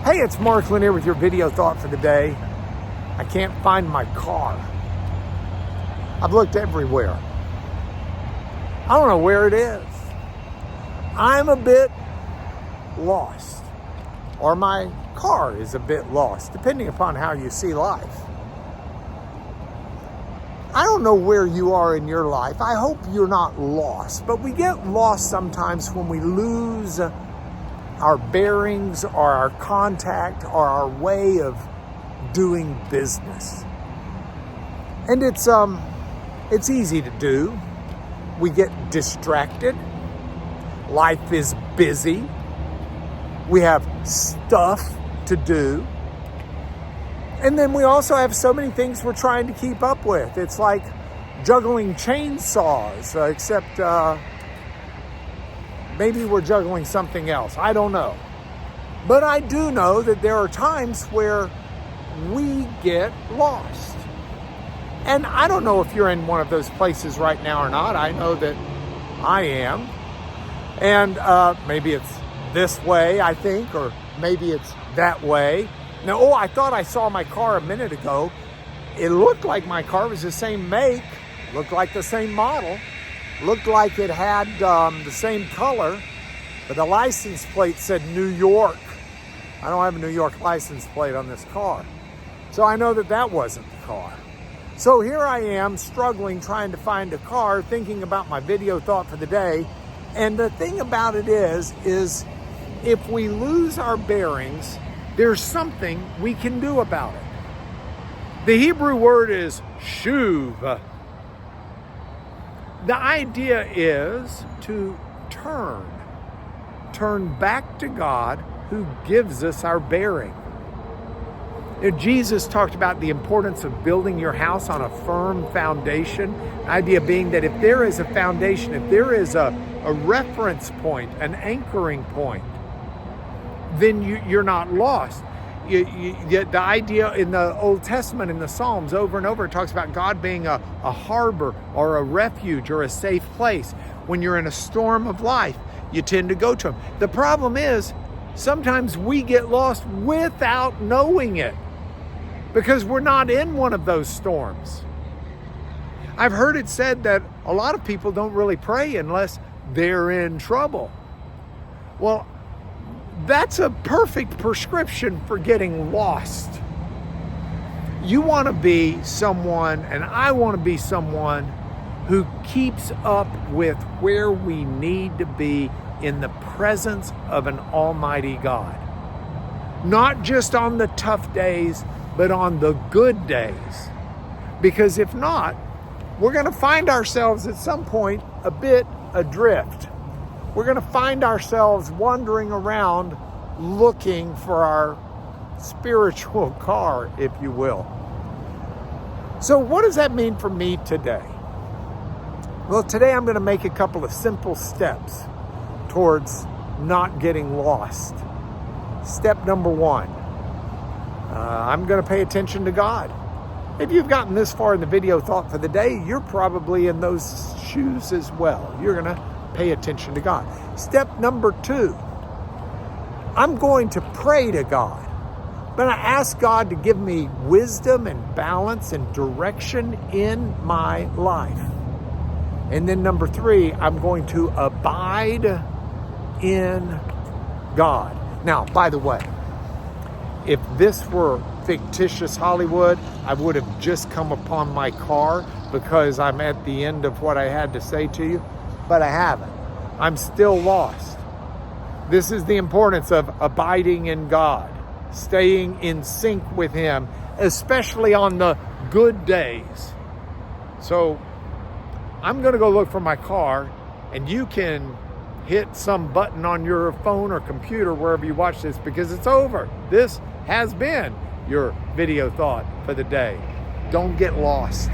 Hey, it's Mark Lanier with your video thought for the day. I can't find my car. I've looked everywhere. I don't know where it is. I'm a bit lost, or my car is a bit lost, depending upon how you see life. I don't know where you are in your life. I hope you're not lost, but we get lost sometimes when we lose our bearings or our contact or our way of doing business. And it's easy to do. We get distracted. Life is busy. We have stuff to do. And then we also have so many things we're trying to keep up with. It's like juggling chainsaws, except maybe we're juggling something else. I don't know. But I do know that there are times where we get lost. And I don't know if you're in one of those places right now or not. I know that I am. And maybe it's this way, I think, or maybe it's that way. Now, I thought I saw my car a minute ago. It looked like my car was the same make, looked like the same model, looked like it had the same color, but the license plate said New York. I don't have a New York license plate on this car. So I know that that wasn't the car. So here I am struggling, trying to find a car, thinking about my video thought for the day. And the thing about it is if we lose our bearings, there's something we can do about it. The Hebrew word is shuv. The idea is to turn back to God who gives us our bearing. Jesus talked about the importance of building your house on a firm foundation. The idea being that if there is a foundation, if there is a reference point, an anchoring point, then you're not lost. The idea in the Old Testament, in the Psalms, over and over, it talks about God being a harbor or a refuge or a safe place. When you're in a storm of life, you tend to go to Him. The problem is, sometimes we get lost without knowing it because we're not in one of those storms. I've heard it said that a lot of people don't really pray unless they're in trouble. Well, that's a perfect prescription for getting lost. You want to be someone, and I want to be someone who keeps up with where we need to be in the presence of an almighty God. Not just on the tough days, but on the good days. Because if not, we're going to find ourselves at some point a bit adrift. We're going to find ourselves wandering around looking for our spiritual car, if you will. So what does that mean for me today? Well, today I'm going to make a couple of simple steps towards not getting lost. Step number one, I'm going to pay attention to God. If you've gotten this far in the video thought for the day, you're probably in those shoes as well. You're going to pay attention to God. Step number two, I'm going to pray to God. I'm going to ask God to give me wisdom and balance and direction in my life. And then number three, I'm going to abide in God. Now, by the way, if this were fictitious Hollywood, I would have just come upon my car because I'm at the end of what I had to say to you, but I haven't. I'm still lost. This is the importance of abiding in God, staying in sync with Him, especially on the good days. So I'm going to go look for my car, and you can hit some button on your phone or computer wherever you watch this, because it's over. This has been your video thought for the day. Don't get lost.